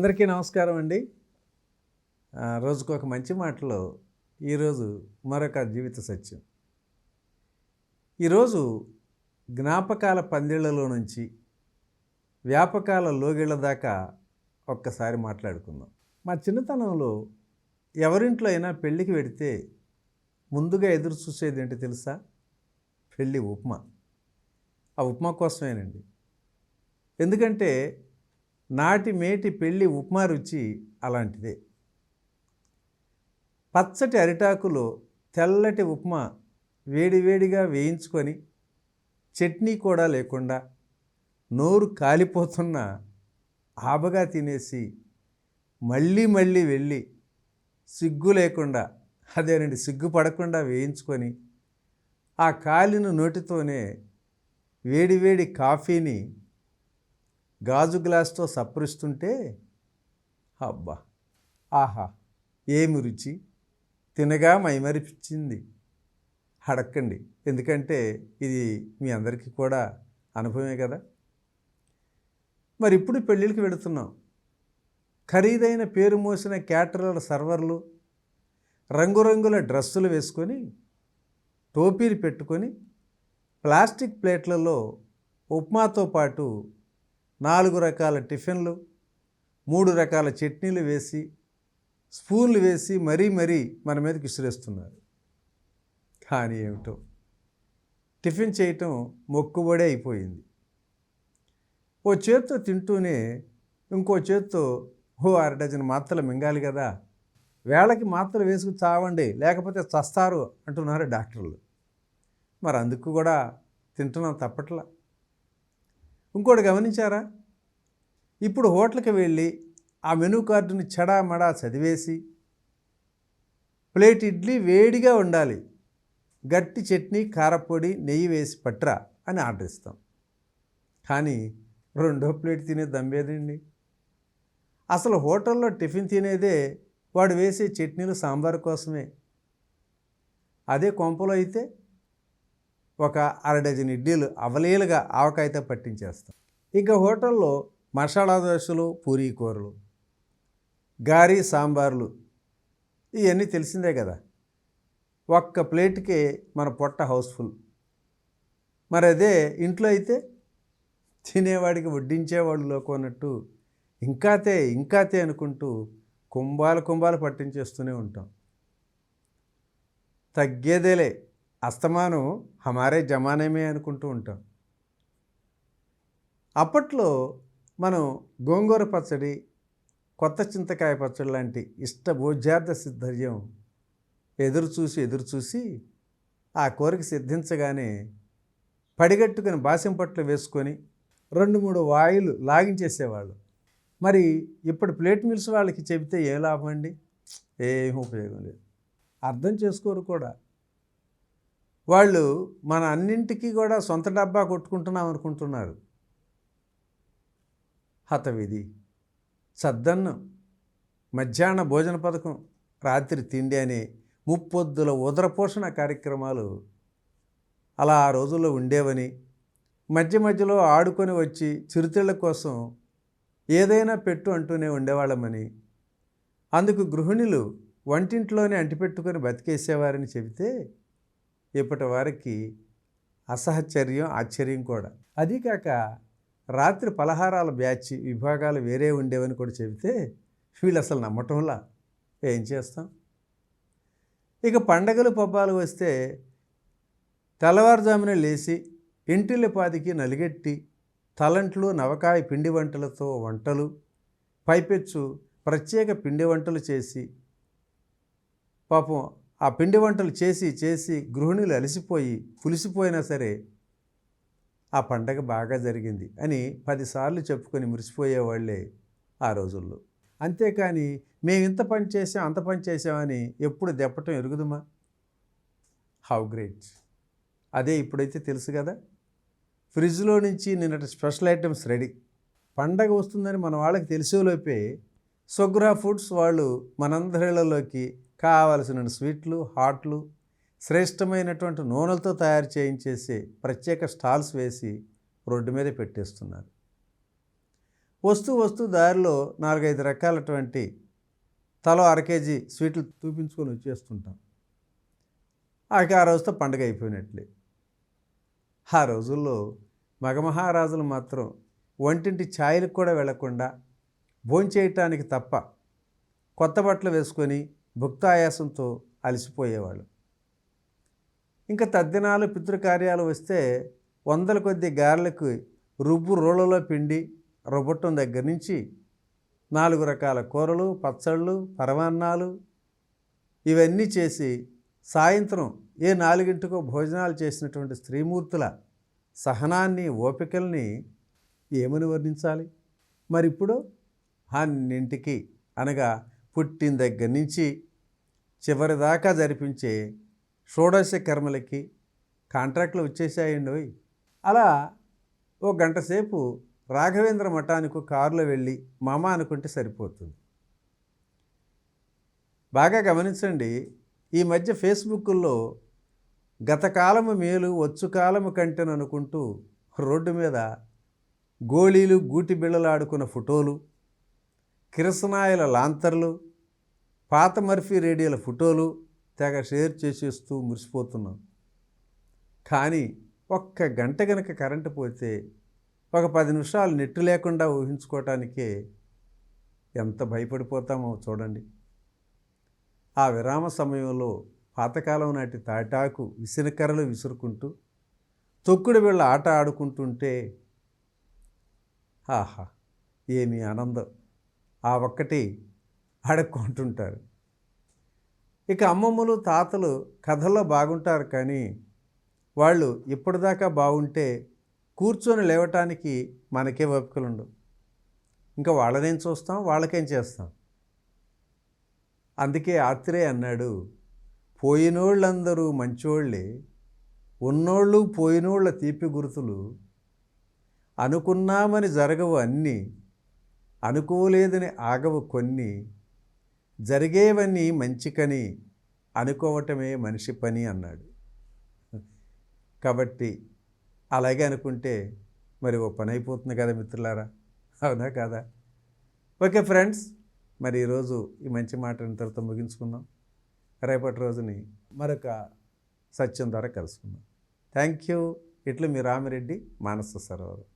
అందరికీ నమస్కారం అండి. రోజుకు ఒక మంచి మాటలో ఈరోజు మరొక జీవిత సత్యం. ఈరోజు జ్ఞాపకాల పందిళ్లలో నుంచి వ్యాపకాల లోగిళ్ళ దాకా ఒక్కసారి మాట్లాడుకుందాం. మా చిన్నతనంలో ఎవరింట్లో అయినా పెళ్ళికి వెడితే ముందుగా ఎదురు చూసేది ఏంటి తెలుసా? పెళ్ళి ఉప్మా. ఆ ఉప్మా కోసమేనండి. ఎందుకంటే నాటి మేటి పెళ్ళి ఉప్మా రుచి అలాంటిదే. పచ్చటి అరిటాకులో తెల్లటి ఉప్మా వేడివేడిగా వేయించుకొని చట్నీ కూడా లేకుండా నోరు కాలిపోతున్న ఆబగా తినేసి మళ్ళీ మళ్ళీ వెళ్ళి సిగ్గు లేకుండా అదేనండి సిగ్గుపడకుండా వేయించుకొని ఆ కాలిన నోటితోనే వేడివేడి కాఫీని గాజు గ్లాస్తో సప్పరిస్తుంటే అబ్బా ఆహా ఏమి రుచి, తినగా మైమరిపించింది. అడక్కండి, ఎందుకంటే ఇది మీ అందరికీ కూడా అనుభవమే కదా. మరి ఇప్పుడు పెళ్ళిళ్ళకి వెళుతున్నాం. ఖరీదైన పేరు మోసిన క్యాటరర్ల సర్వర్లు రంగురంగుల డ్రెస్సులు వేసుకొని టోపీలు పెట్టుకొని ప్లాస్టిక్ ప్లేట్లలో ఉప్మాతో పాటు 4 రకాల టిఫిన్లు 3 రకాల చట్నీలు వేసి స్పూన్లు వేసి మరీ మన మీదకి విసిరేస్తున్నారు. కానీ ఏమిటో టిఫిన్ చేయటం మొక్కుబడే అయిపోయింది. ఓ చేత్తో తింటూనే ఇంకో చేత్తో 6 డజన్ మాత్రలు మింగాలి కదా, వేళకి మాత్రలు వేసుకు చావండి లేకపోతే చస్తారు అంటున్నారు డాక్టర్లు. మరి అందుకు కూడా తింటున్నాం తప్పట్లా. ఇంకోటి గమనించారా? ఇప్పుడు హోటల్కి వెళ్ళి ఆ మెనూ కార్డుని చెడామడా చదివేసి ప్లేట్ ఇడ్లీ వేడిగా ఉండాలి, గట్టి చట్నీ కారపొడి నెయ్యి వేసి పట్రా అని ఆర్డర్ ఇస్తాం. కానీ రెండో ప్లేట్ తినే దమ్మేదండి. అసలు హోటల్లో టిఫిన్ తినేదే వాడు వేసే చట్నీలు సాంబార్ కోసమే. అదే కొంపలో అయితే ఒక 6 డజన్ ఇడ్లీలు అవలీలుగా ఆవకాయతో పట్టించేస్తాం. ఇక హోటల్లో మసాలా దోశలు, పూరీ కూరలు, గారి సాంబార్లు ఇవన్నీ తెలిసిందే కదా. ఒక్క ప్లేట్కే మన పొట్ట హౌస్ఫుల్. మరి అదే ఇంట్లో అయితే తినేవాడికి వడ్డించేవాళ్ళు లోకొన్నట్టు ఇంకాతే అనుకుంటూ కుంభాలు పట్టించేస్తూనే ఉంటాం. తగ్గేదేలే, అస్తమానం హమారే జమానేమే అనుకుంటూ ఉంటాం. అప్పట్లో మనం గోంగూర పచ్చడి, కొత్త చింతకాయ పచ్చడి లాంటి భోజ్యార్థ సిద్ధర్యం ఎదురు చూసి ఆ కోరిక సిద్ధించగానే పడిగట్టుకుని బాసింపట్లు వేసుకొని 2-3 వాయిలు లాగించేసేవాళ్ళు. మరి ఇప్పుడు ప్లేట్ మిల్స్ వాళ్ళకి చెబితే ఏ లాభం అండి? ఏం ఉపయోగం లేదు. అర్థం చేసుకోరు కూడా. వాళ్ళు మన అన్నింటికీ కూడా సొంత డబ్బా కొట్టుకుంటున్నాం అనుకుంటున్నారు. హతవిధి, సద్దన్నం, మధ్యాహ్న భోజన పథకం, రాత్రి తిండి అనే ముప్పొద్దుల ఉదరపోషణ కార్యక్రమాలు అలా ఆ రోజుల్లో ఉండేవని, మధ్యలో ఆడుకొని వచ్చి చిరుతిళ్ళ కోసం ఏదైనా పెట్టు అంటూనే ఉండేవాళ్ళమని, అందుకు గృహిణులు వంటింట్లోనే అంటిపెట్టుకొని బతికేసేవారని చెబితే ఇప్పటి వారికి ఆశ్చర్యం కూడా. అదీకాక రాత్రి పలహారాల బ్యాచ్ విభాగాలు వేరే ఉండేవని కూడా చెబితే వీళ్ళు అసలు నమ్మటంలా. ఏం చేస్తాం? ఇక పండగలు పబ్బాలు వస్తే తెల్లవారుజామున లేచి ఇంటిల్లిపాదికి నలిగెట్టి తలంట్లు నవకాయ పిండి వంటలతో వంటలు, పైపెచ్చు ప్రత్యేక పిండి వంటలు చేసి, పాపం ఆ పిండి వంటలు చేసి గృహిణులు అలసిపోయి పులిసిపోయినా సరే ఆ పండగ బాగా జరిగింది అని 10 సార్లు చెప్పుకొని మురిసిపోయేవాళ్లే ఆ రోజుల్లో. అంతేకాని మేము ఇంత పని చేసాం అంత పని చేసామని ఎప్పుడు దెప్పటం ఎరుగుదుమా? How great. అదే ఇప్పుడైతే తెలుసు కదా. ఫ్రిడ్జ్లో నుంచి నిన్నటి స్పెషల్ ఐటమ్స్ రెడీ. పండగ వస్తుందని మన వాళ్ళకి తెలిసేలోపే సుగ్రా ఫుడ్స్ వాళ్ళు మనందరిలోకి కావలసిన స్వీట్లు, హాట్లు, శ్రేష్టమైనటువంటి నూనెలతో తయారు చేయించేసి ప్రత్యేక స్టాల్స్ వేసి రోడ్డు మీద పెట్టేస్తున్నారు. వస్తూ దారిలో 4-5 రకాలటువంటి తలో 1/2 కేజీ స్వీట్లు చూపించుకొని వచ్చేస్తుంటాం. ఆ రోజుతో పండుగ అయిపోయినట్లే. ఆ రోజుల్లో మగమహారాజులు మాత్రం వంటింటి ఛాయలకు కూడా వెళ్లకుండా భోంచేయటానికి తప్ప కొత్త బట్టలు వేసుకొని భుక్తాయాసంతో అలసిపోయేవాళ్ళు. ఇంకా తద్దినాలు పితృకార్యాలు వస్తే 100 కొద్ది గారెలకు రోళ్ళలో పిండి రుబ్బటం దగ్గర నుంచి 4 రకాల కూరలు, పచ్చళ్ళు, పరమాన్నాలు ఇవన్నీ చేసి సాయంత్రం 4 భోజనాలు చేసినటువంటి స్త్రీమూర్తుల సహనాన్ని, ఓపికల్ని ఏమని వర్ణించాలి? మరి ఇప్పుడు అన్నింటికి అనగా పుట్టిన దగ్గర నుంచి చివరి దాకా జరిపించే షోడశ కర్మలకి కాంట్రాక్ట్లు వచ్చేసాయండి. అలా ఓ గంట సేపు రాఘవేంద్ర మఠానికి కారులో వెళ్ళి మామ అనుకుంటే సరిపోతుంది. బాగా గమనించండి, ఈ మధ్య ఫేస్బుక్లో గత కాలము మేలు వచ్చు కాలము కంటెననుకుంటూ రోడ్డు మీద గోళీలు గూటి బిళ్ళలాడుకున్న ఫోటోలు, కిరసనాయిల లాంతర్లు, పాత మర్ఫీ రేడియోల ఫోటోలు తెగ షేర్ చేసేస్తూ మురిసిపోతున్నాం. కానీ ఒక్క గంట గనక కరెంటు పోతే ఒక 10 నిమిషాలు నెట్టు లేకుండా ఊహించుకోవటానికే ఎంత భయపడిపోతామో చూడండి. ఆ విరామ సమయంలో పాతకాలం నాటి తాటాకు విసినకర్రలు విసురుకుంటూ తొక్కుడు బిళ్ళ ఆట ఆడుకుంటుంటే ఆహా ఏమి ఆనందం! ఆ ఒక్కటి ఆడుకుంటుంటారు. ఇక అమ్మమ్మలు, తాతలు కథల్లో బాగుంటారు, కానీ వాళ్ళు ఇప్పటిదాకా బాగుంటే కూర్చొని లేవటానికి మనకే ఓపికలుండవు. ఇంకా వాళ్ళనేం చూస్తాం, వాళ్ళకేం చేస్తాం. అందుకే ఆత్రేయ అన్నాడు, పోయినోళ్ళందరూ మంచోళ్ళే, ఉన్నోళ్ళు పోయినోళ్ళ తీపి గుర్తులు, అనుకున్నామని జరగవు అన్నీ, అనుకోలేదని ఆగవు కొన్ని, జరిగేవన్నీ మంచికని అనుకోవటమే మనిషి పని అన్నాడు. కాబట్టి అలాగే అనుకుంటే మరి ఓ పని అయిపోతుంది కదా మిత్రులారా, అవునా కాదా? ఓకే ఫ్రెండ్స్, మరి ఈరోజు ఈ మంచి మాట ఇంతటితో ముగించుకుందాం. రేపటి రోజుని మరొక సత్యం ద్వారా కలుసుకుందాం. Thank you. ఇట్లు మీ రామిరెడ్డి, మానస సరోవరం.